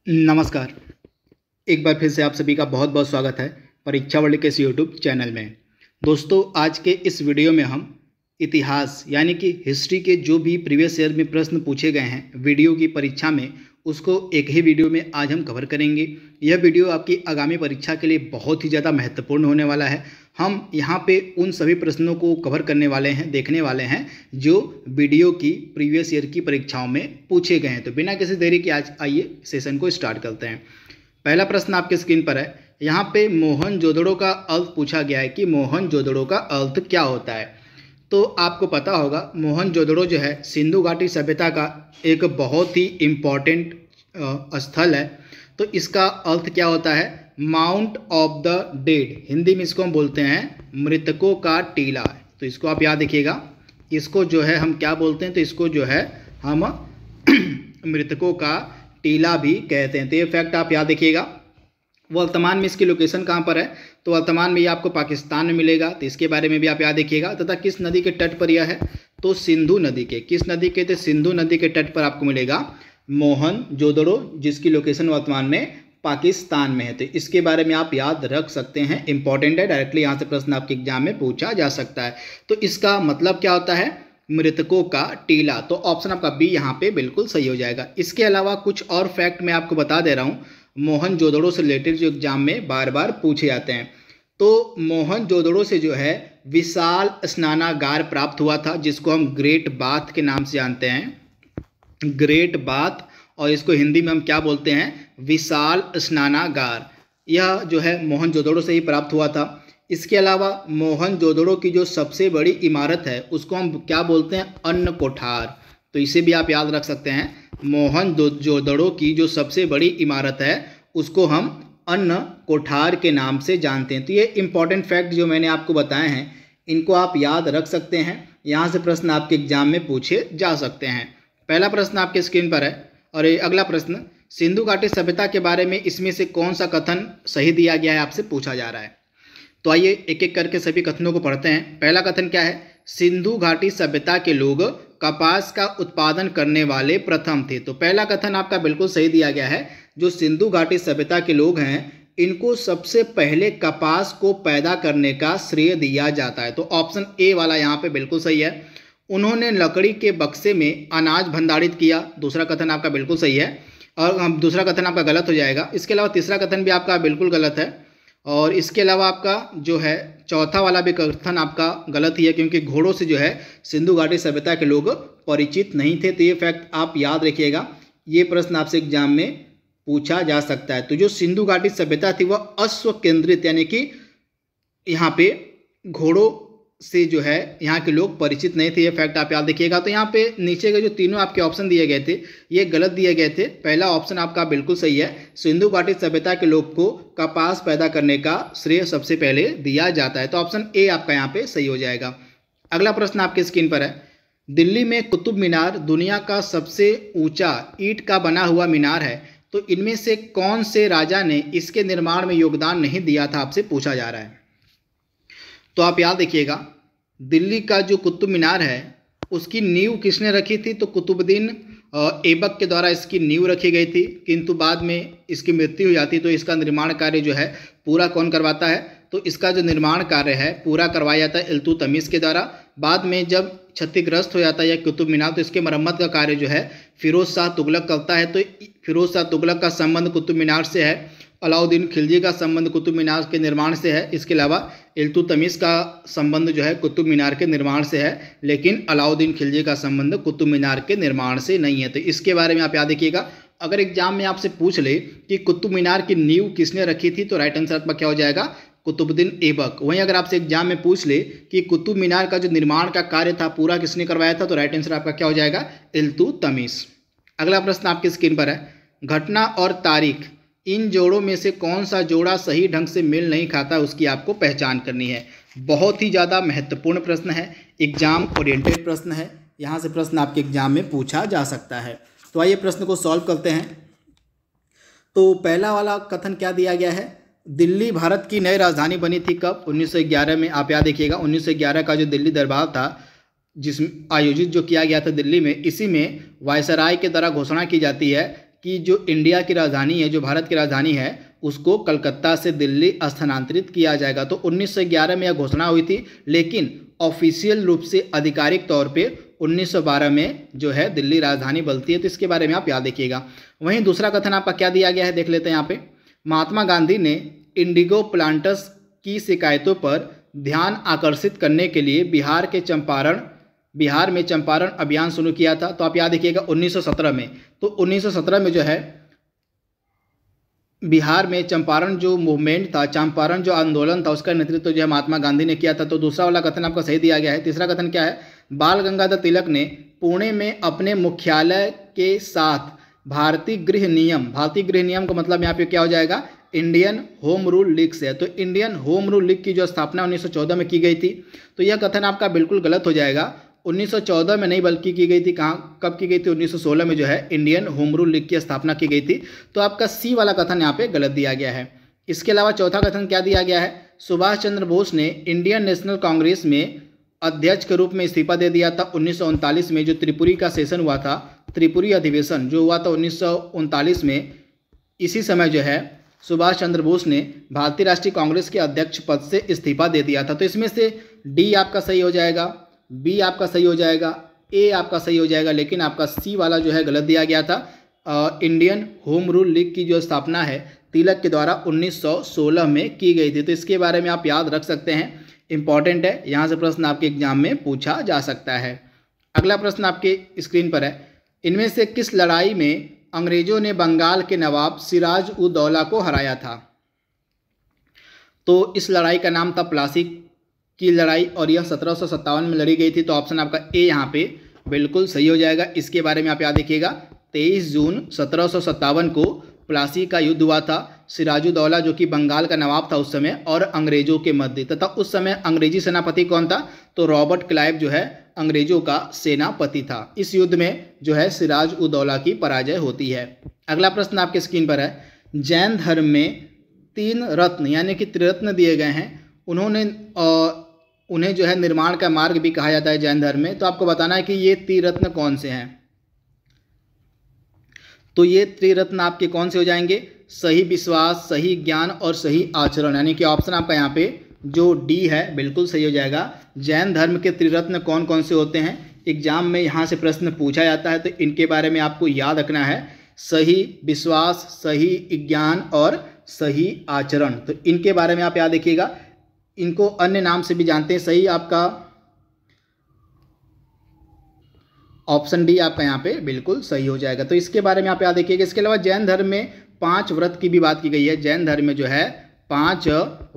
नमस्कार। एक बार फिर से आप सभी का बहुत बहुत स्वागत है परीक्षा वर्ल्ड के इस यूट्यूब चैनल में। दोस्तों, आज के इस वीडियो में हम इतिहास यानी कि हिस्ट्री के जो भी प्रीवियस ईयर में प्रश्न पूछे गए हैं वीडियो की परीक्षा में, उसको एक ही वीडियो में आज हम कवर करेंगे। यह वीडियो आपकी आगामी परीक्षा के लिए बहुत ही ज़्यादा महत्वपूर्ण होने वाला है। हम यहाँ पे उन सभी प्रश्नों को कवर करने वाले हैं, देखने वाले हैं जो वीडियो की प्रीवियस ईयर की परीक्षाओं में पूछे गए हैं। तो बिना किसी देरी के आज आइए सेशन को स्टार्ट करते हैं। पहला प्रश्न आपके स्क्रीन पर है। यहाँ पे मोहनजोदड़ो का अर्थ पूछा गया है कि मोहनजोदड़ो का अर्थ क्या होता है। तो आपको पता होगा मोहनजोदड़ो जो है सिंधु घाटी सभ्यता का एक बहुत ही इम्पॉर्टेंट स्थल है। तो इसका अर्थ क्या होता है? Mount of the dead, Hindi में इसको हम बोलते हैं मृतकों का टीला। तो इसको आप याद रखिएगा, इसको जो है हम क्या बोलते हैं? तो इसको जो है हम मृतकों का टीला भी कहते हैं। तो ये फैक्ट आप याद रखिएगा। वर्तमान में इसकी लोकेशन कहाँ पर है? तो वर्तमान में ये आपको पाकिस्तान में मिलेगा, तो इसके बारे में भी आप याद रखिएगा। तथा किस नदी के तट पर यह है? तो सिंधु नदी के। किस नदी के? तो सिंधु नदी के तट पर आपको मिलेगा मोहनजोदड़ो, जिसकी लोकेशन वर्तमान में पाकिस्तान में है। तो इसके बारे में आप याद रख सकते हैं, इंपॉर्टेंट है, डायरेक्टली यहाँ से प्रश्न आपके एग्जाम में पूछा जा सकता है। तो इसका मतलब क्या होता है? मृतकों का टीला। तो ऑप्शन आपका बी यहाँ पे बिल्कुल सही हो जाएगा। इसके अलावा कुछ और फैक्ट मैं आपको बता दे रहा हूँ मोहनजोदड़ो से रिलेटेड, जो एग्जाम में बार बार पूछे जाते हैं। तो मोहनजोदड़ो से जो है विशाल स्नानागार प्राप्त हुआ था, जिसको हम ग्रेट बाथ के नाम से जानते हैं, ग्रेट बाथ। और इसको हिंदी में हम क्या बोलते हैं? विशाल स्नानागार। यह जो है मोहनजोदड़ो से ही प्राप्त हुआ था। इसके अलावा मोहनजोदड़ो की जो सबसे बड़ी इमारत है उसको हम क्या बोलते हैं? अन्न कोठार। तो इसे भी आप याद रख सकते हैं। मोहनजोदड़ो की जो सबसे बड़ी इमारत है उसको हम अन्न कोठार के नाम से जानते हैं। तो ये इंपॉर्टेंट फैक्ट जो मैंने आपको बताए हैं, इनको आप याद रख सकते हैं। यहाँ से प्रश्न आपके एग्जाम में पूछे जा सकते हैं। पहला प्रश्न आपके स्क्रीन पर है। और ये अगला प्रश्न, सिंधु घाटी सभ्यता के बारे में इसमें से कौन सा कथन सही दिया गया है, आपसे पूछा जा रहा है। तो आइए एक एक करके सभी कथनों को पढ़ते हैं। पहला कथन क्या है? सिंधु घाटी सभ्यता के लोग कपास का उत्पादन करने वाले प्रथम थे। तो पहला कथन आपका बिल्कुल सही दिया गया है। जो सिंधु घाटी सभ्यता के लोग हैं इनको सबसे पहले कपास को पैदा करने का श्रेय दिया जाता है। तो ऑप्शन ए वाला यहाँ पे बिल्कुल सही है। उन्होंने लकड़ी के बक्से में अनाज भंडारित किया। दूसरा कथन आपका बिल्कुल सही है, और दूसरा कथन आपका गलत हो जाएगा। इसके अलावा तीसरा कथन भी आपका बिल्कुल गलत है। और इसके अलावा आपका जो है चौथा वाला भी कथन आपका गलत ही है, क्योंकि घोड़ों से जो है सिंधु घाटी सभ्यता के लोग परिचित नहीं थे। तो ये फैक्ट आप याद रखिएगा, ये प्रश्न आपसे एग्जाम में पूछा जा सकता है। तो जो सिंधु घाटी सभ्यता थी वह अश्व केंद्रित, यानी कि यहाँ पे घोड़ों से जो है यहाँ के लोग परिचित नहीं थे। ये फैक्ट आप याद रखिएगा। तो यहाँ पे नीचे के जो तीनों आपके ऑप्शन दिए गए थे ये गलत दिए गए थे। पहला ऑप्शन आपका बिल्कुल सही है। सिंधु घाटी सभ्यता के लोग को कपास पैदा करने का श्रेय सबसे पहले दिया जाता है। तो ऑप्शन ए आपका यहाँ पे सही हो जाएगा। अगला प्रश्न आपके स्क्रीन पर है। दिल्ली में कुतुब मीनार दुनिया का सबसे ऊंचा ईंट का बना हुआ मीनार है। तो इनमें से कौन से राजा ने इसके निर्माण में योगदान नहीं दिया था, आपसे पूछा जा रहा है। तो आप याद रखिएगा, दिल्ली का जो कुतुब मीनार है उसकी नींव किसने रखी थी? तो कुतुबुद्दीन ऐबक के द्वारा इसकी नींव रखी गई थी, किंतु बाद में इसकी मृत्यु हो जाती। तो इसका निर्माण कार्य जो है पूरा कौन करवाता है? तो इसका जो निर्माण कार्य है पूरा करवाया जाता है इल्तुतमिश के द्वारा। बाद में जब क्षतिग्रस्त हो जाता है यह कुतुब मीनार, तो इसके मरम्मत का कार्य जो है फिरोज शाह तुगलक करता है। तो फिरोज शाह तुगलक का संबंध कुतुब मीनार से है। अलाउद्दीन खिलजी का संबंध कुतुब मीनार के निर्माण से है। इसके अलावा इल्तुतमिश का संबंध जो है कुतुब मीनार के निर्माण से है, लेकिन अलाउद्दीन खिलजी का संबंध कुतुब मीनार के निर्माण से नहीं है। तो इसके बारे में आप याद रखिएगा। अगर एग्जाम में आपसे पूछ ले कि कुतुब मीनार की नींव किसने रखी थी, तो राइट आंसर आपका क्या हो जाएगा? कुतुबुद्दीन ऐबक। वहीं अगर आपसे एग्जाम में पूछ ले कि कुतुब मीनार का जो निर्माण का कार्य था पूरा किसने करवाया था, तो राइट आंसर आपका क्या हो जाएगा? इल्तुतमिश। अगला प्रश्न आपकी स्क्रीन पर है। घटना और तारीख, इन जोड़ों में से कौन सा जोड़ा सही ढंग से मेल नहीं खाता, उसकी आपको पहचान करनी है। बहुत ही ज़्यादा महत्वपूर्ण प्रश्न है, एग्जाम ओरिएंटेड प्रश्न है। यहाँ से प्रश्न आपके एग्जाम में पूछा जा सकता है। तो आइए प्रश्न को सॉल्व करते हैं। तो पहला वाला कथन क्या दिया गया है? दिल्ली भारत की नई राजधानी बनी थी कब? 1911 में। आप याद रखिएगा 1911 का जो दिल्ली दरबार था जिसमें आयोजित जो किया गया था दिल्ली में, इसी में वायसराय के द्वारा घोषणा की जाती है कि जो इंडिया की राजधानी है, जो भारत की राजधानी है, उसको कलकत्ता से दिल्ली स्थानांतरित किया जाएगा। तो 1911 में यह घोषणा हुई थी, लेकिन ऑफिशियल रूप से आधिकारिक तौर पे 1912 में जो है दिल्ली राजधानी बनती है। तो इसके बारे में आप याद रखिएगा। वहीं दूसरा कथन आपका क्या दिया गया है, देख लेते हैं यहाँ पे। महात्मा गांधी ने इंडिगो प्लांटर्स की शिकायतों पर ध्यान आकर्षित करने के लिए बिहार में चंपारण अभियान शुरू किया था। तो आप याद रखिएगा 1917 में। तो 1917 में जो है बिहार में चंपारण जो मूवमेंट था, चंपारण जो आंदोलन था, उसका नेतृत्व जो है महात्मा गांधी ने किया था। तो दूसरा वाला कथन आपका सही दिया गया है। तीसरा कथन क्या है, बाल गंगाधर तिलक ने पुणे में अपने मुख्यालय के साथ भारतीय गृह नियम का मतलब यहाँ पे क्या हो जाएगा, इंडियन होम रूल लीग से है। तो इंडियन होम रूल लीग की जो स्थापना 1914 में की गई थी। तो यह कथन आपका बिल्कुल गलत हो जाएगा। 1914 में नहीं बल्कि की गई थी, कब की गई थी, 1916 में जो है इंडियन होम रूल लीग की स्थापना की गई थी। तो आपका सी वाला कथन यहाँ पे गलत दिया गया है। इसके अलावा चौथा कथन क्या दिया गया है, सुभाष चंद्र बोस ने इंडियन नेशनल कांग्रेस में अध्यक्ष के रूप में इस्तीफा दे दिया था 1939 में। जो त्रिपुरी का सेशन हुआ था, त्रिपुरी अधिवेशन जो हुआ था 1939 में, इसी समय जो है सुभाष चंद्र बोस ने भारतीय राष्ट्रीय कांग्रेस के अध्यक्ष पद से इस्तीफा दे दिया था। तो इसमें से डी आपका सही हो जाएगा, बी आपका सही हो जाएगा, ए आपका सही हो जाएगा, लेकिन आपका सी वाला जो है गलत दिया गया था। इंडियन होम रूल लीग की जो स्थापना है तिलक के द्वारा 1916 में की गई थी। तो इसके बारे में आप याद रख सकते हैं, इंपॉर्टेंट है, यहाँ से प्रश्न आपके एग्जाम में पूछा जा सकता है। अगला प्रश्न आपके स्क्रीन पर है, इनमें से किस लड़ाई में अंग्रेजों ने बंगाल के नवाब सिराज उद दौला को हराया था। तो इस लड़ाई का नाम था प्लासी की लड़ाई और यह 1757 में लड़ी गई थी। तो ऑप्शन आपका ए यहाँ पे बिल्कुल सही हो जाएगा। इसके बारे में आप याद रखिएगा, 23 जून 1757 को प्लासी का युद्ध हुआ था। सिराजुद्दौला जो कि बंगाल का नवाब था उस समय और अंग्रेजों के मध्य, तथा उस समय अंग्रेजी सेनापति कौन था, तो रॉबर्ट क्लाइव जो है अंग्रेजों का सेनापति था। इस युद्ध में जो है सिराज उद दौला की पराजय होती है। अगला प्रश्न आपके स्क्रीन पर है, जैन धर्म में 3 रत्न यानी कि त्रिरत्न दिए गए हैं। उन्हें जो है निर्माण का मार्ग भी कहा जाता है जैन धर्म में। तो आपको बताना है कि ये त्रिरत्न कौन से हैं। तो ये त्रिरत्न आपके कौन से हो जाएंगे, सही विश्वास, सही ज्ञान और सही आचरण, यानी कि ऑप्शन आपका यहाँ पे जो डी है बिल्कुल सही हो जाएगा। जैन धर्म के त्रिरत्न कौन कौन से होते हैं, एग्जाम में यहाँ से प्रश्न पूछा जाता है। तो इनके बारे में आपको याद रखना है, सही विश्वास, सही ज्ञान और सही आचरण। तो इनके बारे में आप याद रखिएगा। इनको अन्य नाम से भी जानते हैं। सही आपका ऑप्शन डी आपका यहाँ पे बिल्कुल सही हो जाएगा। तो इसके बारे में आप याद रखिएगा। इसके अलावा जैन धर्म में 5 व्रत की भी बात की गई है। जैन धर्म में जो है 5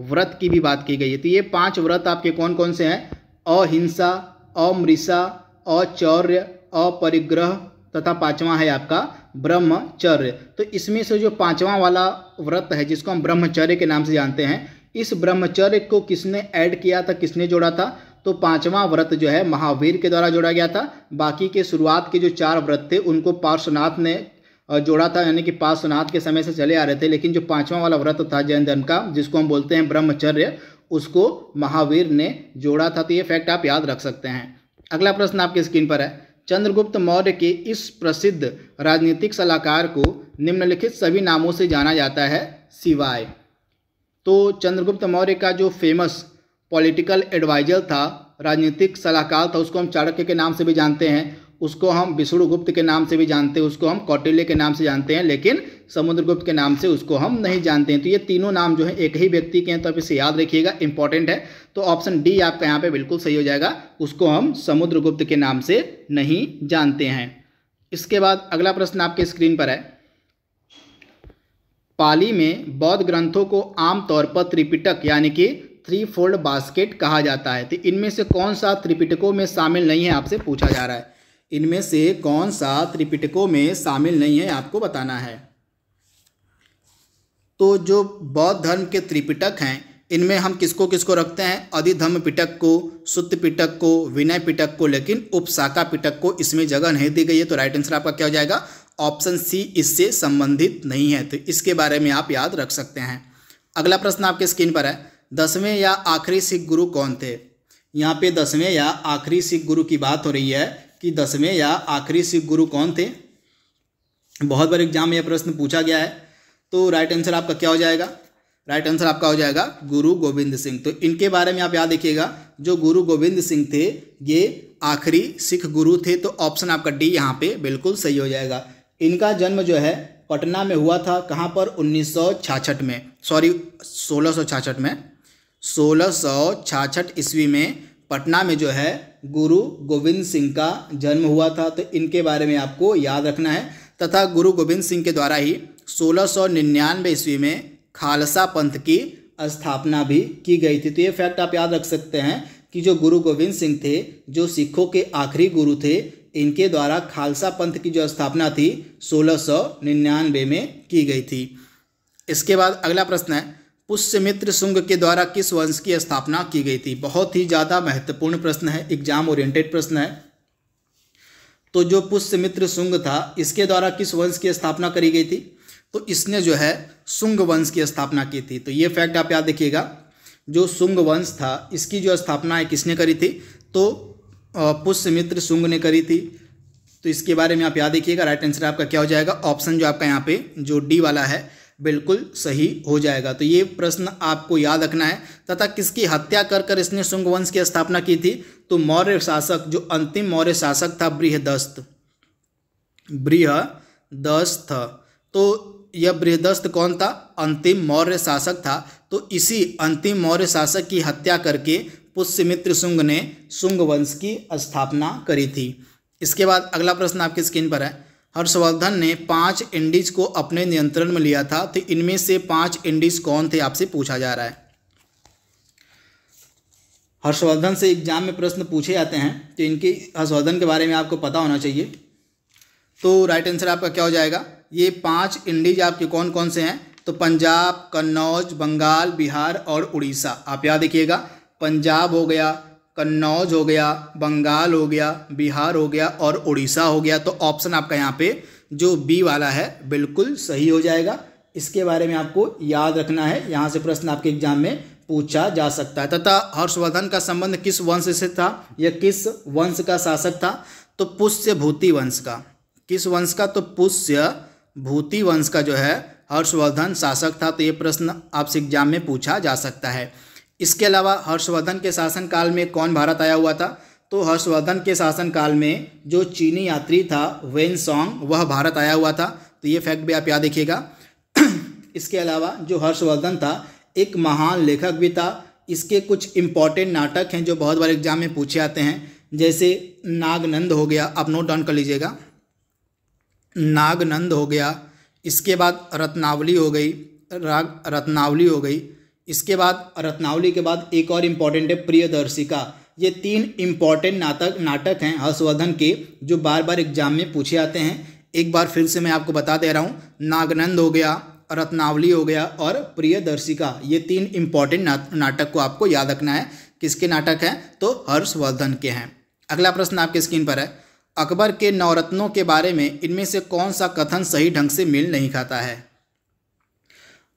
व्रत की भी बात की गई है। तो ये 5 व्रत आपके कौन कौन से हैं, अहिंसा, अमृषा, अचौर्य, अपरिग्रह तथा 5वां है आपका ब्रह्मचर्य। तो इसमें से जो 5वां वाला व्रत है जिसको हम ब्रह्मचर्य के नाम से जानते हैं, इस ब्रह्मचर्य को किसने ऐड किया था, किसने जोड़ा था, तो 5वां व्रत जो है महावीर के द्वारा जोड़ा गया था। बाकी के शुरुआत के जो 4 व्रत थे उनको पार्श्वनाथ ने जोड़ा था, यानी कि पार्श्वनाथ के समय से चले आ रहे थे। लेकिन जो 5वां वाला व्रत था जैन धर्म का जिसको हम बोलते हैं ब्रह्मचर्य, उसको महावीर ने जोड़ा था। तो ये फैक्ट आप याद रख सकते हैं। अगला प्रश्न आपके स्क्रीन पर है, चंद्रगुप्त मौर्य के इस प्रसिद्ध राजनीतिक सलाहकार को निम्नलिखित सभी नामों से जाना जाता है सिवाय। तो चंद्रगुप्त मौर्य का जो फेमस पॉलिटिकल एडवाइजर था, राजनीतिक सलाहकार था, उसको हम चाणक्य के नाम से भी जानते हैं, उसको हम विष्णुगुप्त के नाम से भी जानते हैं, उसको हम कौटिल्य के नाम से जानते हैं, लेकिन समुद्रगुप्त के नाम से उसको हम नहीं जानते हैं। तो ये तीनों नाम जो है एक ही व्यक्ति के हैं। तो आप इसे याद रखिएगा, इंपॉर्टेंट है। तो ऑप्शन डी आपका यहाँ पे बिल्कुल सही हो जाएगा, उसको हम समुद्रगुप्त के नाम से नहीं जानते हैं। इसके बाद अगला प्रश्न आपके स्क्रीन पर है, पाली में बौद्ध ग्रंथों को आमतौर पर त्रिपिटक यानी कि 3 फोल्ड बास्केट कहा जाता है। तो इनमें से कौन सा त्रिपिटकों में शामिल नहीं है, आपसे पूछा जा रहा है। इनमें से कौन सा त्रिपिटकों में शामिल नहीं है आपको बताना है। तो जो बौद्ध धर्म के त्रिपिटक हैं इनमें हम किसको किसको रखते हैं, अधिधम्म पिटक को, सुत्त पिटक को, विनय पिटक को, लेकिन उपशाखा पिटक को इसमें जगह नहीं दी गई है। तो राइट आंसर आपका क्या हो जाएगा, ऑप्शन सी इससे संबंधित नहीं है। तो इसके बारे में आप याद रख सकते हैं। अगला प्रश्न आपके स्क्रीन पर है, 10वें या आखिरी सिख गुरु कौन थे। यहाँ पे 10वें या आखिरी सिख गुरु की बात हो रही है कि 10वें या आखिरी सिख गुरु कौन थे। बहुत बार एग्जाम में यह प्रश्न पूछा गया है। तो राइट आंसर आपका क्या हो जाएगा? राइट आंसर आपका हो जाएगा गुरु गोविंद सिंह। तो इनके बारे में आप याद रखिएगा, जो गुरु गोविंद सिंह थे ये आखिरी सिख गुरु थे। तो ऑप्शन आपका डी यहाँ पे बिल्कुल सही हो जाएगा। इनका जन्म जो है पटना में हुआ था, कहाँ पर? 1966 में, सॉरी 1666 में, 1666 ईस्वी में पटना में जो है गुरु गोविंद सिंह का जन्म हुआ था। तो इनके बारे में आपको याद रखना है। तथा गुरु गोविंद सिंह के द्वारा ही 1699 ईस्वी में खालसा पंथ की स्थापना भी की गई थी। तो ये फैक्ट आप याद रख सकते हैं कि जो गुरु गोविंद सिंह थे, जो सिखों के आखिरी गुरु थे, इनके द्वारा खालसा पंथ की जो स्थापना थी 1699 में की गई थी। इसके बाद अगला प्रश्न है, पुष्यमित्र शुंग के द्वारा किस वंश की स्थापना की गई थी? बहुत ही ज़्यादा महत्वपूर्ण प्रश्न है, एग्जाम ओरिएंटेड प्रश्न है। तो जो पुष्यमित्र शुंग था, इसके द्वारा किस वंश की स्थापना करी गई थी? तो इसने जो है शुंग वंश की स्थापना की थी। तो ये फैक्ट आप याद रखिएगा, जो शुंग वंश था इसकी जो स्थापना है किसने करी थी? तो पुष्यमित्र शुंग ने करी थी। तो इसके बारे में आप याद रखिएगा। राइट आंसर आपका क्या हो जाएगा? ऑप्शन जो आपका यहाँ पे जो डी वाला है बिल्कुल सही हो जाएगा। तो ये प्रश्न आपको याद रखना है। तथा किसकी हत्या कर कर इसने शुंग वंश की स्थापना की थी? तो मौर्य शासक, जो अंतिम मौर्य शासक था बृहदस्त। बृहदस्त, तो यह बृहदस्त कौन था? अंतिम मौर्य शासक था। तो इसी अंतिम मौर्य शासक की हत्या करके पुष्यमित्र शुंग ने शुंग वंश की स्थापना करी थी। इसके बाद अगला प्रश्न आपकी स्क्रीन पर है, हर्षवर्धन ने 5 इंडीज को अपने नियंत्रण में लिया था। तो इनमें से 5 इंडीज कौन थे आपसे पूछा जा रहा है। हर्षवर्धन से एग्जाम में प्रश्न पूछे जाते हैं, तो इनके हर्षवर्धन के बारे में आपको पता होना चाहिए। तो राइट आंसर आपका क्या हो जाएगा? ये 5 इंडीज आपके कौन कौन से हैं? तो पंजाब, कन्नौज, बंगाल, बिहार और उड़ीसा। आप याद रखिएगा, पंजाब हो गया, कन्नौज हो गया, बंगाल हो गया, बिहार हो गया और उड़ीसा हो गया। तो ऑप्शन आपका यहाँ पे जो बी वाला है बिल्कुल सही हो जाएगा। इसके बारे में आपको याद रखना है, यहाँ से प्रश्न आपके एग्जाम में पूछा जा सकता है। तथा हर्षवर्धन का संबंध किस वंश से था? यह किस वंश का शासक था? तो पुष्यभूति वंश का। किस वंश का? तो पुष्यभूति वंश का जो है हर्षवर्धन शासक था। तो ये प्रश्न आपसे एग्जाम में पूछा जा सकता है। इसके अलावा हर्षवर्धन के शासनकाल में कौन भारत आया हुआ था? तो हर्षवर्धन के शासनकाल में जो चीनी यात्री था वेनसोंग, वह भारत आया हुआ था। तो ये फैक्ट भी आप याद रखिएगा। इसके अलावा जो हर्षवर्धन था एक महान लेखक भी था। इसके कुछ इम्पॉर्टेंट नाटक हैं जो बहुत बार एग्जाम में पूछे आते हैं, जैसे नागनंद हो गया, आप नोट डाउन कर लीजिएगा, नागनंद हो गया। इसके बाद रत्नावली हो गई, रत्नावली हो गई। इसके बाद रत्नावली के बाद एक और इम्पॉर्टेंट है प्रियदर्शिका। ये 3 इम्पॉर्टेंट नाटक हैं हर्षवर्धन के, जो बार बार एग्जाम में पूछे आते हैं। एक बार फिर से मैं आपको बता दे रहा हूँ, नागनंद हो गया, रत्नावली हो गया और प्रियदर्शिका। ये 3 इम्पॉर्टेंट नाटक को आपको याद रखना है। किसके नाटक हैं? तो हर्षवर्धन के हैं। अगला प्रश्न आपके स्क्रीन पर है, अकबर के नवरत्नों के बारे में इनमें से कौन सा कथन सही ढंग से मेल नहीं खाता है?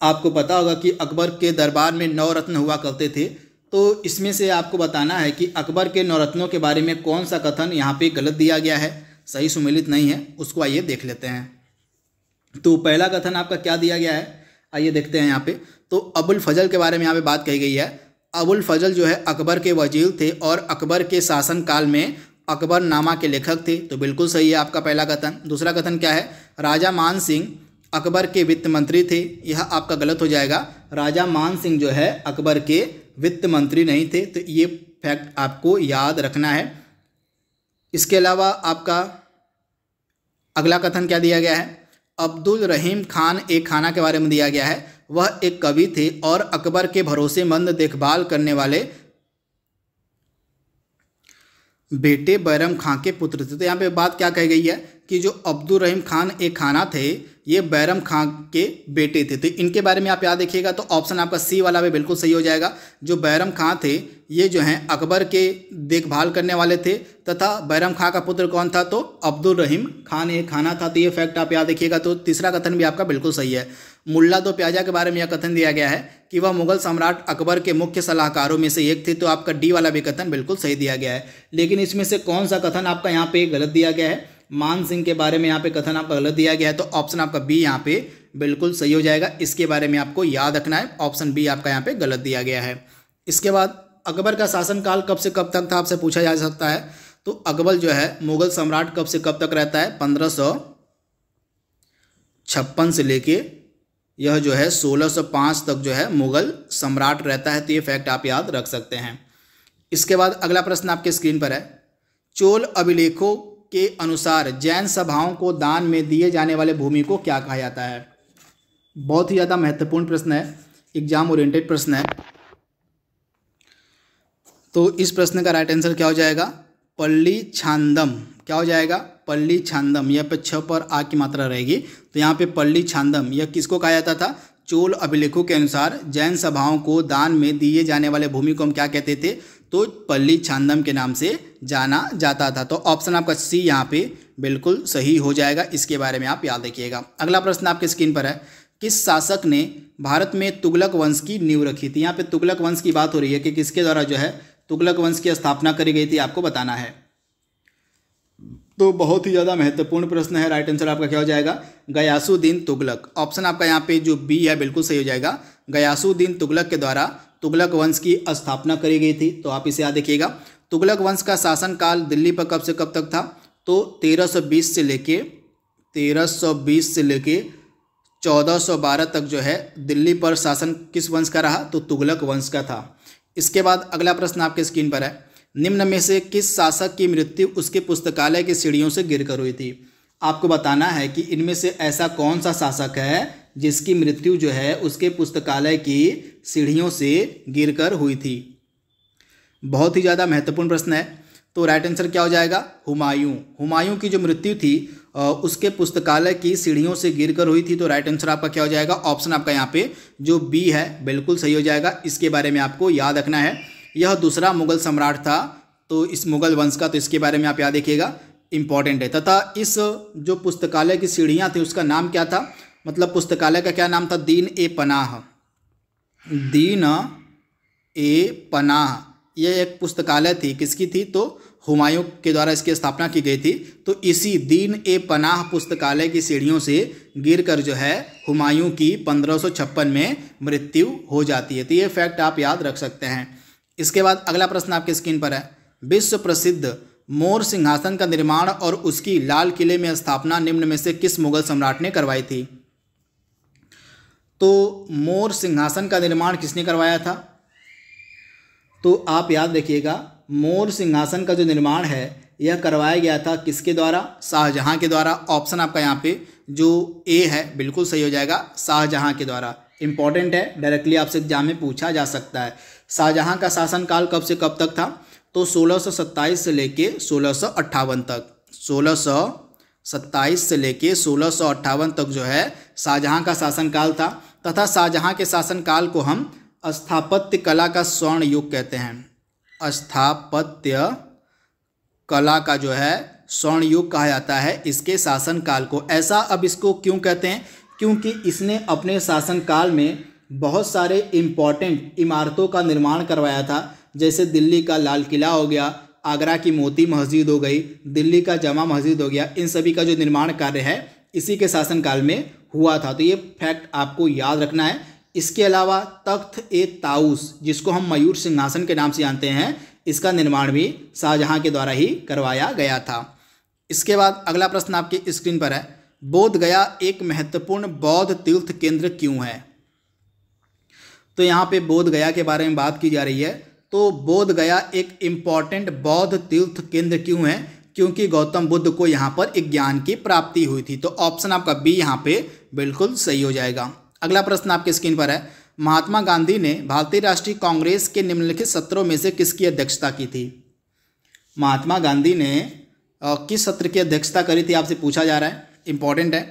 आपको पता होगा कि अकबर के दरबार में 9 रत्न हुआ करते थे। तो इसमें से आपको बताना है कि अकबर के नवरत्नों के बारे में कौन सा कथन यहाँ पे गलत दिया गया है, सही सुमेलित नहीं है, उसको आइए देख लेते हैं। तो पहला कथन आपका क्या दिया गया है, आइए देखते हैं यहाँ पे। तो अबुल फजल के बारे में यहाँ पे बात कही गई है। अबुल फजल जो है अकबर के वजीर थे और अकबर के शासनकाल में अकबरनामा के लेखक थे। तो बिल्कुल सही है आपका पहला कथन। दूसरा कथन क्या है, राजा मान सिंह अकबर के वित्त मंत्री थे। यह आपका गलत हो जाएगा। राजा मान सिंह जो है अकबर के वित्त मंत्री नहीं थे। तो ये फैक्ट आपको याद रखना है। इसके अलावा आपका अगला कथन क्या दिया गया है, अब्दुल रहीम खान एक खाना के बारे में दिया गया है। वह एक कवि थे और अकबर के भरोसेमंद देखभाल करने वाले बेटे बैरम खां के पुत्र थे। तो यहाँ पे बात क्या कही गई है कि जो अब्दुल रहीम खान एक खाना थे, ये बैरम खां के बेटे थे। तो इनके बारे में आप याद रखिएगा। तो ऑप्शन आपका सी वाला भी बिल्कुल सही हो जाएगा। जो बैरम खां थे ये जो हैं अकबर के देखभाल करने वाले थे। तथा बैरम खां का पुत्र कौन था, तो अब्दुल रहीम खान एक खाना था। तो ये फैक्ट आप याद रखिएगा। तो तीसरा कथन भी आपका बिल्कुल सही है। मुल्ला दो प्याजा के बारे में यह कथन दिया गया है कि वह मुगल सम्राट अकबर के मुख्य सलाहकारों में से एक थे। तो आपका डी वाला भी कथन बिल्कुल सही दिया गया है। लेकिन इसमें से कौन सा कथन आपका यहाँ पे गलत दिया गया है, मान सिंह के बारे में यहाँ पे कथन आपका गलत दिया गया है, तो ऑप्शन आपका बी यहाँ पे बिल्कुल सही हो जाएगा। इसके बारे में आपको याद रखना है, ऑप्शन बी आपका यहाँ पे गलत दिया गया है। इसके बाद अकबर का शासनकाल कब से कब तक था, आपसे पूछा जा सकता है। तो अकबर जो है मुगल सम्राट कब से कब तक रहता है, 1556 से लेके यह जो है 1605 तक जो है मुगल सम्राट रहता है। तो ये फैक्ट आप याद रख सकते हैं। इसके बाद अगला प्रश्न आपके स्क्रीन पर है, चोल अभिलेखों के अनुसार जैन सभाओं को दान में दिए जाने वाले भूमि को क्या कहा जाता है। बहुत ही ज़्यादा महत्वपूर्ण प्रश्न है, एग्जाम ओरिएंटेड प्रश्न है। तो इस प्रश्न का राइट आंसर क्या हो जाएगा, पल्ली छांदम। क्या हो जाएगा, पल्ली छांदम। यह पे 6 पर आ की मात्रा रहेगी, तो यहाँ पे पल्ली छांदम यह किसको कहा जाता था, चोल अभिलेखों के अनुसार जैन सभाओं को दान में दिए जाने वाले भूमि को हम क्या कहते थे, तो पल्ली छांदम के नाम से जाना जाता था। तो ऑप्शन आपका सी यहाँ पे बिल्कुल सही हो जाएगा। इसके बारे में आप याद रखिएगा। अगला प्रश्न आपके स्क्रीन पर है, किस शासक ने भारत में तुगलक वंश की नींव रखी थी। यहाँ पे तुगलक वंश की बात हो रही है कि किसके द्वारा जो है तुगलक वंश की स्थापना करी गई थी, आपको बताना है। तो बहुत ही ज़्यादा महत्वपूर्ण प्रश्न है। राइट आंसर आपका क्या हो जाएगा, गयासुद्दीन तुगलक। ऑप्शन आपका यहाँ पे जो बी है बिल्कुल सही हो जाएगा। गयासुद्दीन तुगलक के द्वारा तुगलक वंश की स्थापना करी गई थी। तो आप इसे याद रखिएगा। तुगलक वंश का शासनकाल दिल्ली पर कब से कब तक था, तो 1320 से लेके 1412 तक जो है दिल्ली पर शासन किस वंश का रहा, तो तुगलक वंश का था। इसके बाद अगला प्रश्न आपके स्क्रीन पर है, निम्न में से किस शासक की मृत्यु उसके पुस्तकालय की सीढ़ियों से गिरकर हुई थी। आपको बताना है कि इनमें से ऐसा कौन सा शासक है जिसकी मृत्यु जो है उसके पुस्तकालय की सीढ़ियों से गिरकर हुई थी। बहुत ही ज़्यादा महत्वपूर्ण प्रश्न है। तो राइट आंसर क्या हो जाएगा, हुमायूं। हुमायूं की जो मृत्यु थी उसके पुस्तकालय की सीढ़ियों से गिरकर हुई थी। तो राइट आंसर आपका क्या हो जाएगा, ऑप्शन आपका यहाँ पे जो बी है बिल्कुल सही हो जाएगा। इसके बारे में आपको याद रखना है, यह दूसरा मुगल सम्राट था तो इस मुगल वंश का, तो इसके बारे में आप याद रखिएगा, इंपॉर्टेंट है। तथा इस जो पुस्तकालय की सीढ़ियाँ थी उसका नाम क्या था, मतलब पुस्तकालय का क्या नाम था, दीन ए पनाह। दीन ए पनाह यह एक पुस्तकालय थी, किसकी थी, तो हुमायूं के द्वारा इसकी स्थापना की गई थी। तो इसी दीन ए पनाह पुस्तकालय की सीढ़ियों से गिरकर जो है हुमायूं की 1556 में मृत्यु हो जाती है। तो ये फैक्ट आप याद रख सकते हैं। इसके बाद अगला प्रश्न आपके स्क्रीन पर है, विश्व प्रसिद्ध मोर सिंहासन का निर्माण और उसकी लाल किले में स्थापना निम्न में से किस मुगल सम्राट ने करवाई थी। तो मोर सिंहासन का निर्माण किसने करवाया था, तो आप याद रखिएगा, मोर सिंहासन का जो निर्माण है यह करवाया गया था किसके द्वारा, शाहजहां के द्वारा। ऑप्शन आपका यहाँ पे जो ए है बिल्कुल सही हो जाएगा, शाहजहां के द्वारा। इंपॉर्टेंट है, डायरेक्टली आपसे एग्जाम में पूछा जा सकता है। शाहजहां का शासनकाल कब से कब तक था, तो 1627 से लेके 1658 तक। 1627 से लेके 1658 तक जो है शाहजहां का शासनकाल था। तथा शाहजहां के शासनकाल को हम स्थापत्य कला का स्वर्ण युग कहते हैं। स्थापत्य कला का जो है स्वर्ण युग कहा जाता है इसके शासनकाल को। ऐसा अब इसको क्यों कहते हैं, क्योंकि इसने अपने शासनकाल में बहुत सारे इम्पॉर्टेंट इमारतों का निर्माण करवाया था। जैसे दिल्ली का लाल किला हो गया, आगरा की मोती मस्जिद हो गई, दिल्ली का जमा मस्जिद हो गया। इन सभी का जो निर्माण कार्य है इसी के शासनकाल में हुआ था। तो ये फैक्ट आपको याद रखना है। इसके अलावा तख्त ए ताउस, जिसको हम मयूर सिंहासन के नाम से जानते हैं, इसका निर्माण भी शाहजहां के द्वारा ही करवाया गया था। इसके बाद अगला प्रश्न आपके स्क्रीन पर है, बोध गया एक महत्वपूर्ण बौद्ध तीर्थ केंद्र क्यों है। तो यहाँ पे बोध गया के बारे में बात की जा रही है। तो बोध गया एक इम्पॉर्टेंट बौद्ध तीर्थ केंद्र क्यों है, क्योंकि गौतम बुद्ध को यहाँ पर एक ज्ञान की प्राप्ति हुई थी। तो ऑप्शन आपका बी यहाँ पे बिल्कुल सही हो जाएगा। अगला प्रश्न आपके स्क्रीन पर है, महात्मा गांधी ने भारतीय राष्ट्रीय कांग्रेस के निम्नलिखित सत्रों में से किसकी अध्यक्षता की थी। महात्मा गांधी ने किस सत्र की अध्यक्षता करी थी, आपसे पूछा जा रहा है, इंपॉर्टेंट है।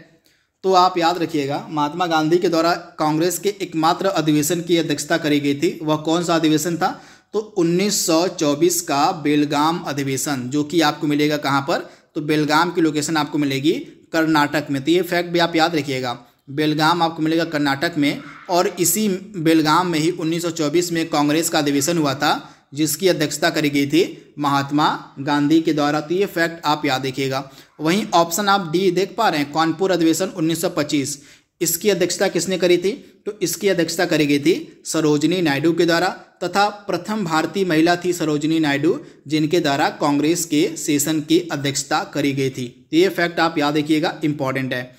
तो आप याद रखिएगा, महात्मा गांधी के द्वारा कांग्रेस के एकमात्र अधिवेशन की अध्यक्षता करी गई थी। वह कौन सा अधिवेशन था, तो 1924 का बेलगाम अधिवेशन, जो कि आपको मिलेगा कहाँ पर, तो बेलगाम की लोकेशन आपको मिलेगी कर्नाटक में। तो ये फैक्ट भी आप याद रखिएगा, बेलगाम आपको मिलेगा कर्नाटक में। और इसी बेलगाम में ही 1924 में कांग्रेस का अधिवेशन हुआ था, जिसकी अध्यक्षता करी गई थी महात्मा गांधी के द्वारा। तो ये फैक्ट आप याद रखिएगा। वहीं ऑप्शन आप डी देख पा रहे हैं, कानपुर अधिवेशन 1925, इसकी अध्यक्षता किसने करी थी? तो इसकी अध्यक्षता करी गई थी सरोजिनी नायडू के द्वारा, तथा प्रथम भारतीय महिला थी सरोजिनी नायडू, जिनके द्वारा कांग्रेस के सेशन की अध्यक्षता करी गई थी। तो ये फैक्ट आप याद रखिएगा, इंपॉर्टेंट है।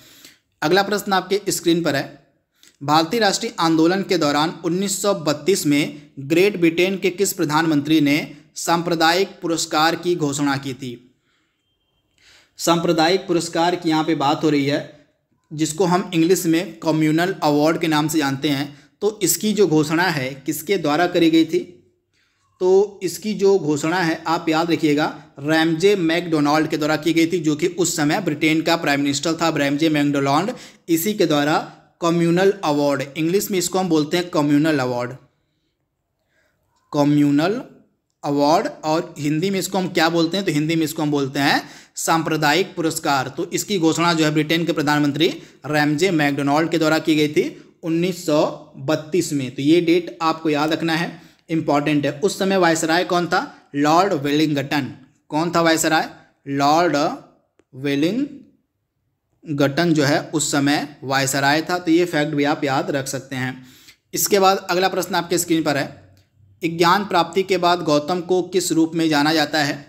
अगला प्रश्न आपके स्क्रीन पर है, भारतीय राष्ट्रीय आंदोलन के दौरान 1932 में ग्रेट ब्रिटेन के किस प्रधानमंत्री ने सांप्रदायिक पुरस्कार की घोषणा की थी? सांप्रदायिक पुरस्कार की यहाँ पे बात हो रही है, जिसको हम इंग्लिश में कम्युनल अवार्ड के नाम से जानते हैं। तो इसकी जो घोषणा है किसके द्वारा करी गई थी? तो इसकी जो घोषणा है आप याद रखिएगा, रैमजे मैकडोनाल्ड के द्वारा की गई थी, जो कि उस समय ब्रिटेन का प्राइम मिनिस्टर था रैमजे मैकडोनाल्ड। इसी के द्वारा कम्युनल अवार्ड, इंग्लिश में इसको हम बोलते हैं कम्युनल अवार्ड, कम्युनल अवार्ड, और हिंदी में इसको हम क्या बोलते हैं? तो हिंदी में इसको हम बोलते हैं सांप्रदायिक पुरस्कार। तो इसकी घोषणा जो है ब्रिटेन के प्रधानमंत्री रैमजे मैकडोनाल्ड के द्वारा की गई थी 1932 में। तो ये डेट आपको याद रखना है, इंपॉर्टेंट है। उस समय वायसराय कौन था? Lord Wellington. कौन था वायसराय? लॉर्ड वेलिंगटन जो है उस समय वायसराय था। तो ये फैक्ट भी आप याद रख सकते हैं। इसके बाद अगला प्रश्न आपके स्क्रीन पर है, ज्ञान प्राप्ति के बाद गौतम को किस रूप में जाना जाता है?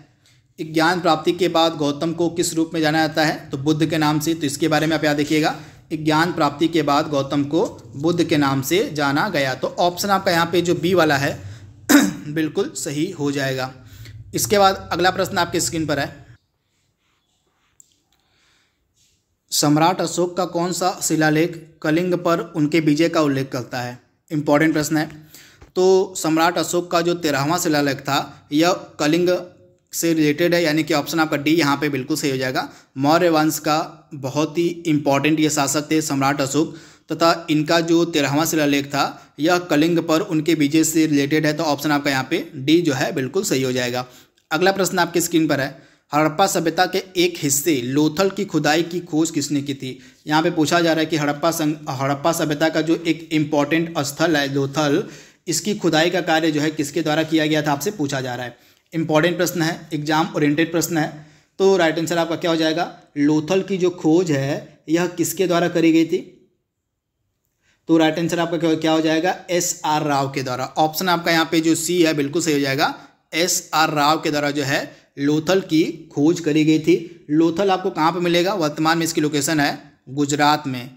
ज्ञान प्राप्ति के बाद गौतम को किस रूप में जाना जाता है? तो बुद्ध के नाम से। तो इसके बारे में आप याद रखिएगा, ज्ञान प्राप्ति के बाद गौतम को बुद्ध के नाम से जाना गया। तो ऑप्शन आपका यहाँ पे जो बी वाला है बिल्कुल सही हो जाएगा। इसके बाद अगला प्रश्न आपके स्क्रीन पर है, सम्राट अशोक का कौन सा शिलालेख कलिंग पर उनके विजय का उल्लेख करता है? इंपॉर्टेंट प्रश्न है। तो सम्राट अशोक का जो 13वां शिलालेख था यह कलिंग से रिलेटेड है, यानी कि ऑप्शन आपका डी यहाँ पे बिल्कुल सही हो जाएगा। मौर्य वंश का बहुत ही इंपॉर्टेंट ये शासक थे सम्राट अशोक, तथा इनका जो 13वां शिलालेख था यह कलिंग पर उनके विजय से रिलेटेड है। तो ऑप्शन आपका यहाँ पे डी जो है बिल्कुल सही हो जाएगा। अगला प्रश्न आपकी स्क्रीन पर है, हड़प्पा सभ्यता के एक हिस्से लोथल की खुदाई की खोज किसने की थी? यहाँ पे पूछा जा रहा है कि हड़प्पा सभ्यता का जो एक इम्पॉर्टेंट स्थल है लोथल, इसकी खुदाई का कार्य जो है किसके द्वारा किया गया था, आपसे पूछा जा रहा है। इंपॉर्टेंट प्रश्न है, एग्जाम ओरिएंटेड प्रश्न है। तो राइट आंसर आपका क्या हो जाएगा? लोथल की जो खोज है यह किसके द्वारा करी गई थी? तो राइट आंसर आपका क्या हो जाएगा? एस.आर. राव के द्वारा। ऑप्शन आपका यहाँ पे जो सी है बिल्कुल सही हो जाएगा, एस.आर. राव के द्वारा जो है लोथल की खोज करी गई थी। लोथल आपको कहाँ पे मिलेगा? वर्तमान में इसकी लोकेशन है गुजरात में।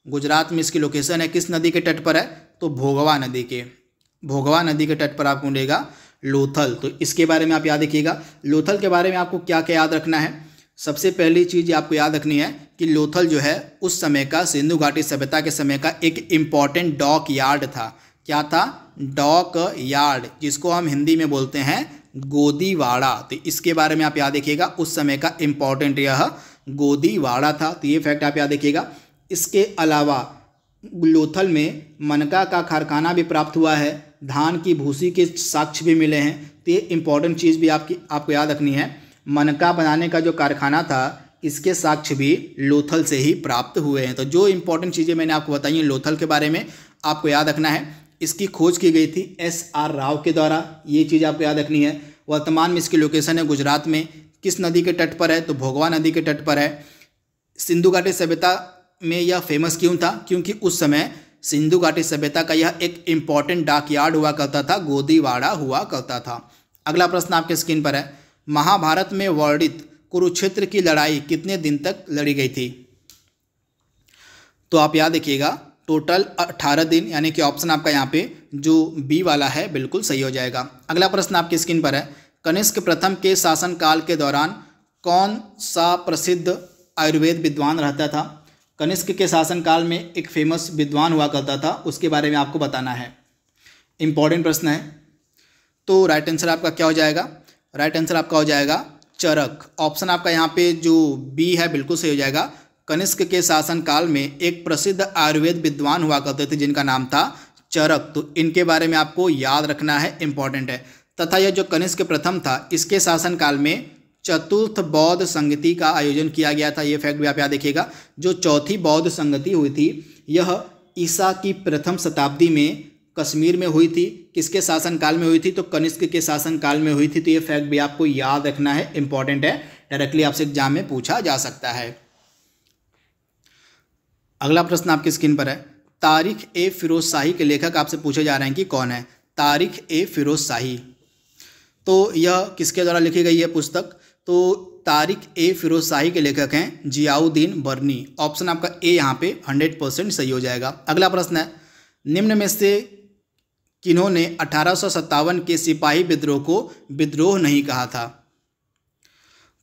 गुजरात में इसकी लोकेशन है, किस नदी के तट पर है? तो भोगवा नदी के तट पर आपको मिलेगा लोथल। तो इसके बारे में आप याद रखिएगा। लोथल के बारे में आपको क्या क्या याद रखना है? सबसे पहली चीज़ आपको याद रखनी है कि लोथल जो है उस समय का सिंधु घाटी सभ्यता के समय का एक इम्पॉर्टेंट डॉक यार्ड था। क्या था? डॉक यार्ड, जिसको हम हिंदी में बोलते हैं गोदीवाड़ा। तो इसके बारे में आप याद रखिएगा, उस समय का इम्पॉर्टेंट यह गोदीवाड़ा था। तो ये फैक्ट आप याद रखिएगा। इसके अलावा लोथल में मनका का कारखाना भी प्राप्त हुआ है, धान की भूसी के साक्ष्य भी मिले हैं। तो ये इंपॉर्टेंट चीज़ भी आपको याद रखनी है। मनका बनाने का जो कारखाना था इसके साक्ष्य भी लोथल से ही प्राप्त हुए हैं। तो जो इंपॉर्टेंट चीज़ें मैंने आपको बताई हैं लोथल के बारे में आपको याद रखना है। इसकी खोज की गई थी एस.आर. राव के द्वारा, ये चीज़ आपको याद रखनी है। वर्तमान में इसकी लोकेशन है गुजरात में। किस नदी के तट पर है? तो भोगवा नदी के तट पर है। सिंधु घाटी सभ्यता में यह फेमस क्यों था? क्योंकि उस समय सिंधु घाटी सभ्यता का यह एक इम्पॉर्टेंट डाकयार्ड हुआ करता था, गोदीवाड़ा हुआ करता था। अगला प्रश्न आपके स्क्रीन पर है, महाभारत में वर्णित कुरुक्षेत्र की लड़ाई कितने दिन तक लड़ी गई थी? तो आप याद रखिएगा, टोटल 18 दिन, यानी कि ऑप्शन आपका यहाँ पे जो बी वाला है बिल्कुल सही हो जाएगा। अगला प्रश्न आपकी स्क्रीन पर है, कनिष्क प्रथम के शासनकाल के दौरान कौन सा प्रसिद्ध आयुर्वेद विद्वान रहता था? कनिष्क के शासनकाल में एक फेमस विद्वान हुआ करता था, उसके बारे में आपको बताना है। इंपॉर्टेंट प्रश्न है। तो राइट आंसर आपका क्या हो जाएगा? राइट आंसर आपका हो जाएगा चरक। ऑप्शन आपका यहाँ पे जो बी है बिल्कुल सही हो जाएगा। कनिष्क के शासनकाल में एक प्रसिद्ध आयुर्वेद विद्वान हुआ करते थे जिनका नाम था चरक। तो इनके बारे में आपको याद रखना है, इंपॉर्टेंट है। तथा यह जो कनिष्क प्रथम था इसके शासनकाल में चतुर्थ बौद्ध संगति का आयोजन किया गया था। ये फैक्ट भी आप याद रखिएगा। जो चौथी बौद्ध संगति हुई थी यह ईसा की प्रथम शताब्दी में कश्मीर में हुई थी, किसके शासनकाल में हुई थी, तो कनिष्क के शासनकाल में हुई थी। तो ये फैक्ट भी आपको याद रखना है, इंपॉर्टेंट है, डायरेक्टली आपसे एग्जाम में पूछा जा सकता है। अगला प्रश्न आपकी स्क्रीन पर है, तारिख ए फिरोज शाही के लेखक आपसे पूछे जा रहे हैं कि कौन है। तारिख ए फिरोज शाही, तो यह किसके द्वारा लिखी गई है पुस्तक, तो तारिख ए फिरोज शाही के लेखक हैं जियाउद्दीन बर्नी। ऑप्शन आपका ए यहाँ पे 100% सही हो जाएगा। अगला प्रश्न है, निम्न में से किन्होंने 1857 के सिपाही विद्रोह को विद्रोह नहीं कहा था।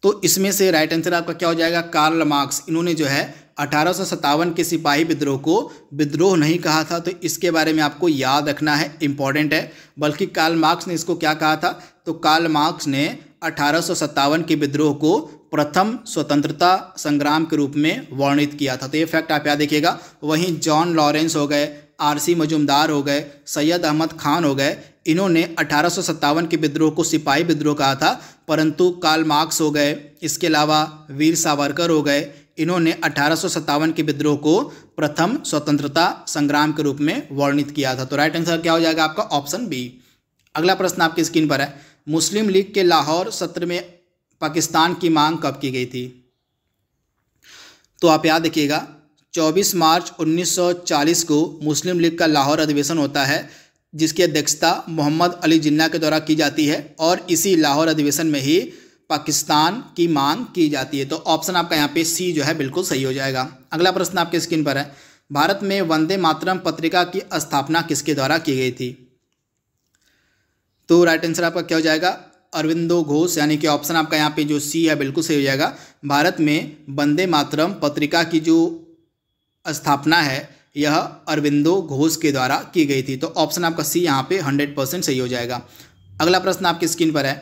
तो इसमें से राइट आंसर आपका क्या हो जाएगा, कार्ल मार्क्स। इन्होंने जो है 1857 के सिपाही विद्रोह को विद्रोह नहीं कहा था। तो इसके बारे में आपको याद रखना है, इंपॉर्टेंट है। बल्कि कार्ल मार्क्स ने इसको क्या कहा था, तो कार्ल मार्क्स ने 1857 के विद्रोह को प्रथम स्वतंत्रता संग्राम के रूप में वर्णित किया था। तो ये फैक्ट आप याद रखिएगा। वहीं जॉन लॉरेंस हो गए, आरसी मजूमदार हो गए, सैयद अहमद खान हो गए, इन्होंने 1857 के विद्रोह को सिपाही विद्रोह कहा था, परंतु कार्ल मार्क्स हो गए, इसके अलावा वीर सावरकर हो गए, इन्होंने 1857 के विद्रोह को प्रथम स्वतंत्रता संग्राम के रूप में वर्णित किया था। तो राइट आंसर क्या हो जाएगा आपका, ऑप्शन बी। अगला प्रश्न आपकी स्क्रीन पर है, मुस्लिम लीग के लाहौर सत्र में पाकिस्तान की मांग कब की गई थी। तो आप याद रखिएगा, 24 मार्च 1940 को मुस्लिम लीग का लाहौर अधिवेशन होता है, जिसकी अध्यक्षता मोहम्मद अली जिन्ना के द्वारा की जाती है, और इसी लाहौर अधिवेशन में ही पाकिस्तान की मांग की जाती है। तो ऑप्शन आपका यहाँ पे सी जो है बिल्कुल सही हो जाएगा। अगला प्रश्न आपके स्क्रीन पर है, भारत में वंदे मातरम पत्रिका की स्थापना किसके द्वारा की गई थी। तो राइट आंसर आपका क्या हो जाएगा, अरविंदो घोष, यानी कि ऑप्शन आपका यहाँ पे जो सी है बिल्कुल सही हो जाएगा। भारत में वंदे मातरम पत्रिका की जो स्थापना है यह अरविंदो घोष के द्वारा की गई थी। तो ऑप्शन आपका सी यहाँ पे 100% सही हो जाएगा। अगला प्रश्न आपकी स्क्रीन पर है,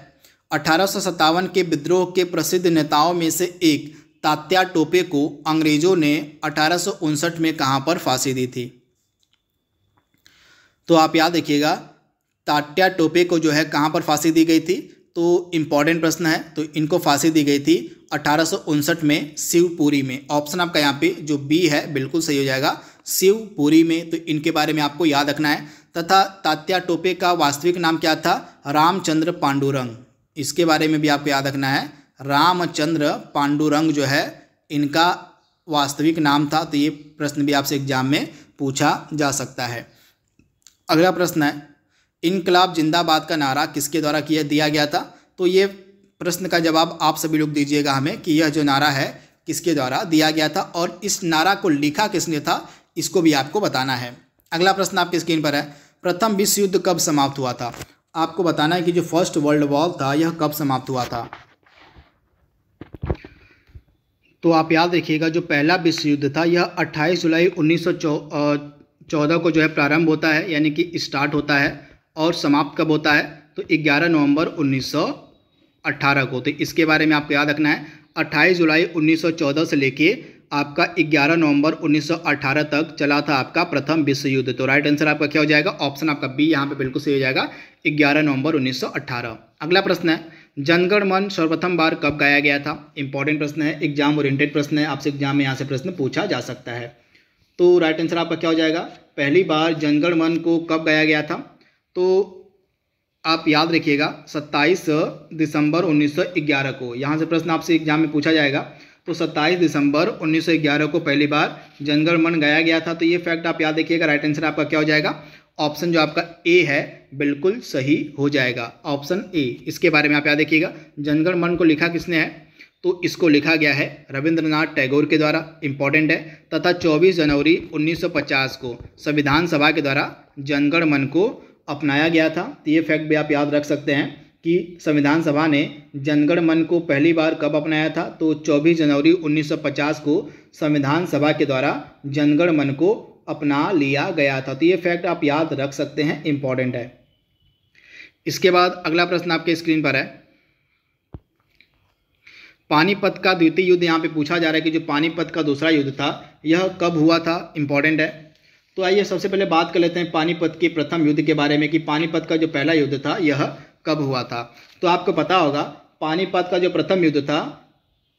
1857 के विद्रोह के प्रसिद्ध नेताओं में से एक तात्या टोपे को अंग्रेजों ने 1859 में कहाँ पर फांसी दी थी। तो आप याद रखिएगा, तात्या टोपे को जो है कहाँ पर फांसी दी गई थी, तो इम्पॉर्टेंट प्रश्न है। तो इनको फांसी दी गई थी 1859 में शिवपुरी में। ऑप्शन आपका यहाँ पे जो बी है बिल्कुल सही हो जाएगा, शिवपुरी में। तो इनके बारे में आपको याद रखना है। तथा तात्या टोपे का वास्तविक नाम क्या था, रामचंद्र पांडुरंग। इसके बारे में भी आपको याद रखना है, रामचंद्र पांडुरंग जो है इनका वास्तविक नाम था। तो ये प्रश्न भी आपसे एग्जाम में पूछा जा सकता है। अगला प्रश्न है, इनकलाब जिंदाबाद का नारा किसके द्वारा दिया गया था। तो ये प्रश्न का जवाब आप सभी लोग दीजिएगा हमें कि यह जो नारा है किसके द्वारा दिया गया था, और इस नारा को लिखा किसने था, इसको भी आपको बताना है। अगला प्रश्न आपकी स्क्रीन पर है, प्रथम विश्व युद्ध कब समाप्त हुआ था। आपको बताना है कि जो फर्स्ट वर्ल्ड वॉर था यह कब समाप्त हुआ था। तो आप याद रखिएगा, जो पहला विश्व युद्ध था यह 28 जुलाई 1914 को जो है प्रारंभ होता है, यानी कि स्टार्ट होता है, और समाप्त कब होता है, तो 11 नवंबर 1918 को। तो इसके बारे में आपको याद रखना है, 28 जुलाई 1914 से लेके आपका 11 नवंबर 1918 तक चला था आपका प्रथम विश्व युद्ध। तो राइट आंसर आपका क्या हो जाएगा, ऑप्शन आपका बी यहाँ पे बिल्कुल सही हो जाएगा, 11 नवंबर 1918। अगला प्रश्न है, जनगण मन सर्वप्रथम बार कब गाया गया था। इंपॉर्टेंट प्रश्न है, एग्जाम ओरिएंटेड प्रश्न है, आपसे एग्जाम में यहाँ से प्रश्न पूछा जा सकता है। तो राइट आंसर आपका क्या हो जाएगा, पहली बार जनगण मन को कब गाया गया था। तो आप याद रखिएगा 27 दिसंबर 1911 को, यहाँ से प्रश्न आपसे एग्जाम में पूछा जाएगा। तो 27 दिसंबर 1911 को पहली बार जनगण मन गाया गया था। तो ये फैक्ट आप याद रखिएगा। राइट आंसर आपका क्या हो जाएगा, ऑप्शन जो आपका ए है बिल्कुल सही हो जाएगा, ऑप्शन ए। इसके बारे में आप याद रखिएगा, जनगण मन को लिखा किसने है, तो इसको लिखा गया है रविंद्रनाथ टैगोर के द्वारा, इंपॉर्टेंट है। तथा 24 जनवरी 1950 को संविधान सभा के द्वारा जनगण मन को अपनाया गया था। तो ये फैक्ट भी आप याद रख सकते हैं कि संविधान सभा ने जनगण मन को पहली बार कब अपनाया था, तो 24 जनवरी 1950 को संविधान सभा के द्वारा जनगण मन को अपना लिया गया था। तो ये फैक्ट आप याद रख सकते हैं, इंपॉर्टेंट है। इसके बाद अगला प्रश्न आपके स्क्रीन पर है, पानीपत का द्वितीय युद्ध यहाँ पे पूछा जा रहा है कि जो पानीपत का दूसरा युद्ध था यह कब हुआ था, इंपॉर्टेंट है। तो आइए सबसे पहले बात कर लेते हैं पानीपत के प्रथम युद्ध के बारे में कि पानीपत का जो पहला युद्ध था यह कब हुआ था। तो आपको पता होगा पानीपत का जो प्रथम युद्ध था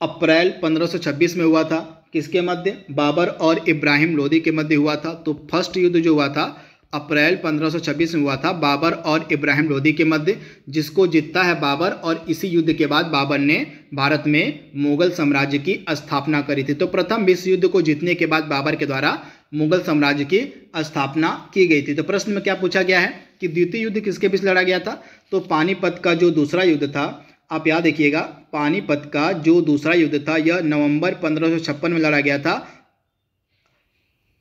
अप्रैल 1526 में हुआ था। किसके मध्य, बाबर और इब्राहिम लोदी के मध्य हुआ था। तो फर्स्ट युद्ध जो हुआ था अप्रैल 1526 में हुआ था बाबर और इब्राहिम लोदी के मध्य, जिसको जीतता है बाबर, और इसी युद्ध के बाद बाबर ने भारत में मुगल साम्राज्य की स्थापना करी थी। तो प्रथम विश्व युद्ध को जीतने के बाद बाबर के द्वारा मुगल साम्राज्य की स्थापना की गई थी। तो प्रश्न में क्या पूछा गया है कि द्वितीय युद्ध किसके बीच लड़ा गया था? तो पानीपत का जो दूसरा युद्ध था, आप याद रखिएगा, पानीपत का जो दूसरा युद्ध था यह नवंबर 1556 में लड़ा गया था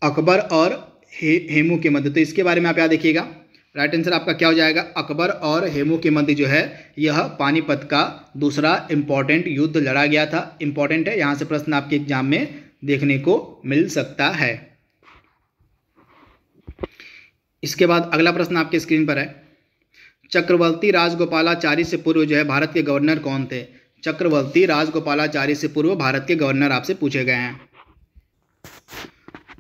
अकबर और हेमू के मध्य। तो इसके बारे में आप याद रखिएगा। राइट आंसर आपका क्या हो जाएगा? अकबर और हेमू के मध्य जो है यह पानीपत का दूसरा इंपॉर्टेंट युद्ध लड़ा गया था। इंपॉर्टेंट है, यहाँ से प्रश्न आपके एग्जाम में देखने को मिल सकता है। इसके बाद अगला प्रश्न आपके स्क्रीन पर है, चक्रवर्ती राजगोपालाचारी से पूर्व जो है भारत के गवर्नर कौन थे? चक्रवर्ती राजगोपालाचारी से पूर्व भारत के गवर्नर आपसे पूछे गए हैं।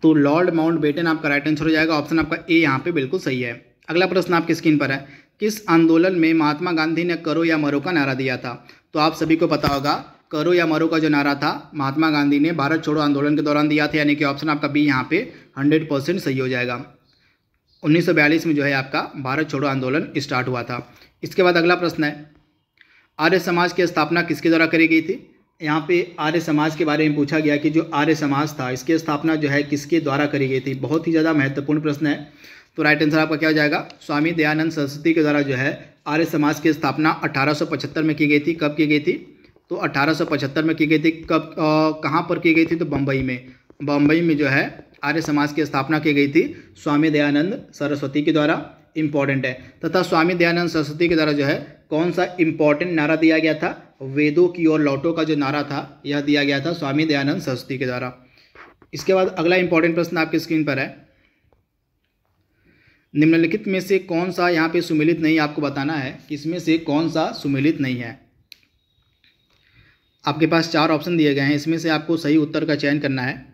तो लॉर्ड माउंटबेटन आपका राइट आंसर हो जाएगा। ऑप्शन आपका ए यहाँ पे बिल्कुल सही है। अगला प्रश्न आपकी स्क्रीन पर है, किस आंदोलन में महात्मा गांधी ने करो या मरो का नारा दिया था? तो आप सभी को पता होगा, करो या मरो का जो नारा था महात्मा गांधी ने भारत छोड़ो आंदोलन के दौरान दिया था, यानी कि ऑप्शन आपका बी यहाँ पे 100% सही हो जाएगा। 1942 में जो है आपका भारत छोड़ो आंदोलन स्टार्ट हुआ था। इसके बाद अगला प्रश्न है, आर्य समाज की स्थापना किसके द्वारा करी गई थी? यहाँ पे आर्य समाज के बारे में पूछा गया कि जो आर्य समाज था इसकी स्थापना जो है किसके द्वारा करी गई थी। बहुत ही ज़्यादा महत्वपूर्ण प्रश्न है। तो राइट आंसर आपका क्या हो जाएगा? स्वामी दयानंद सरस्वती के द्वारा जो है आर्य समाज की स्थापना 1875 में की गई थी। कब की गई थी? तो 1875 में की गई थी। कब कहाँ पर की गई थी? तो बम्बई में। बम्बई में जो है आर्य समाज की स्थापना की गई थी स्वामी दयानंद सरस्वती के द्वारा। इंपॉर्टेंट है। तथा स्वामी दयानंद सरस्वती के द्वारा जो है कौन सा इंपॉर्टेंट नारा दिया गया था? वेदों की ओर लौटो का जो नारा था यह दिया गया था स्वामी दयानंद सरस्वती के द्वारा। इसके बाद अगला इंपॉर्टेंट प्रश्न आपके स्क्रीन पर है, निम्नलिखित में से कौन सा यहाँ पे सुमेलित नहीं, आपको बताना है कि इसमें से कौन सा सुमेलित नहीं है। आपके पास 4 ऑप्शन दिए गए हैं, इसमें से आपको सही उत्तर का चयन करना है।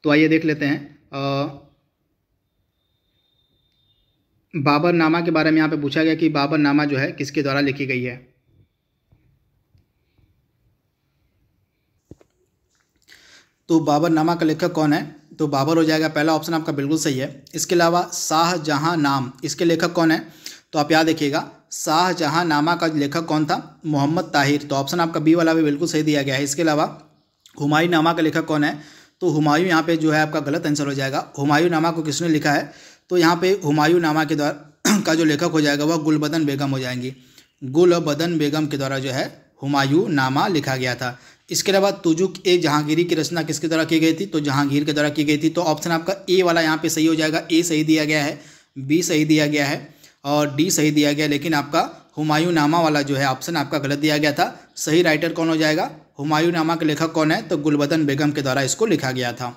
तो आइए देख लेते हैं। बाबरनामा के बारे में यहाँ पे पूछा गया कि बाबरनामा जो है किसके द्वारा लिखी गई है। तो बाबरनामा का लेखक कौन है? तो बाबर हो जाएगा, पहला ऑप्शन आपका बिल्कुल सही है। इसके अलावा शाहजहां नाम, इसके लेखक कौन है? तो आप याद रखिएगा, शाहजहां नामा का लेखक कौन था? मोहम्मद ताहिर। तो ऑप्शन आपका बी वाला भी बिल्कुल सही दिया गया है। इसके अलावा हुमायूं नामा का लेखक कौन है? तो हुमायूं यहाँ पे जो है आपका गलत आंसर हो जाएगा। हुमायूं नामा को किसने लिखा है? तो यहाँ पे हुमायूं नामा के द्वारा का जो लेखक हो जाएगा वह गुलबदन बेगम हो जाएंगी। गुलबदन बेगम के द्वारा जो है हुमायूं नामा लिखा गया था। इसके अलावा तुजुक ए जहांगीरी की रचना किसके द्वारा की गई थी? तो जहांगीर के द्वारा की गई थी। तो ऑप्शन आपका ए वाला यहाँ पे सही हो जाएगा। ए सही दिया गया है, बी सही दिया गया है और डी सही दिया गया, लेकिन आपका हुमायूं नामा वाला जो है ऑप्शन आपका गलत दिया गया था। सही राइटर कौन हो जाएगा? हुमायूं नामा के लेखक कौन है? तो गुलबदन बेगम के द्वारा इसको लिखा गया था।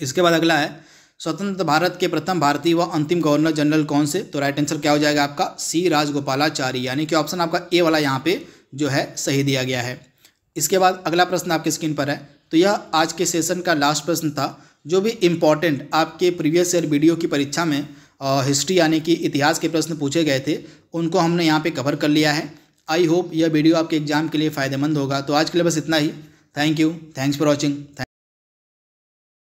इसके बाद अगला है, स्वतंत्र भारत के प्रथम भारतीय व अंतिम गवर्नर जनरल कौन से? तो राइट आंसर क्या हो जाएगा आपका? सी राजगोपालाचारी, यानी कि ऑप्शन आपका ए वाला यहाँ पे जो है सही दिया गया है। इसके बाद अगला प्रश्न आपके स्क्रीन पर है। तो यह आज के सेशन का लास्ट प्रश्न था। जो भी इम्पॉर्टेंट आपके प्रीवियस ईयर वीडियो की परीक्षा में हिस्ट्री यानी कि इतिहास के प्रश्न पूछे गए थे उनको हमने यहाँ पे कवर कर लिया है। आई होप यह वीडियो आपके एग्जाम के लिए फ़ायदेमंद होगा। तो आज के लिए बस इतना ही। Thank you, thanks for watching.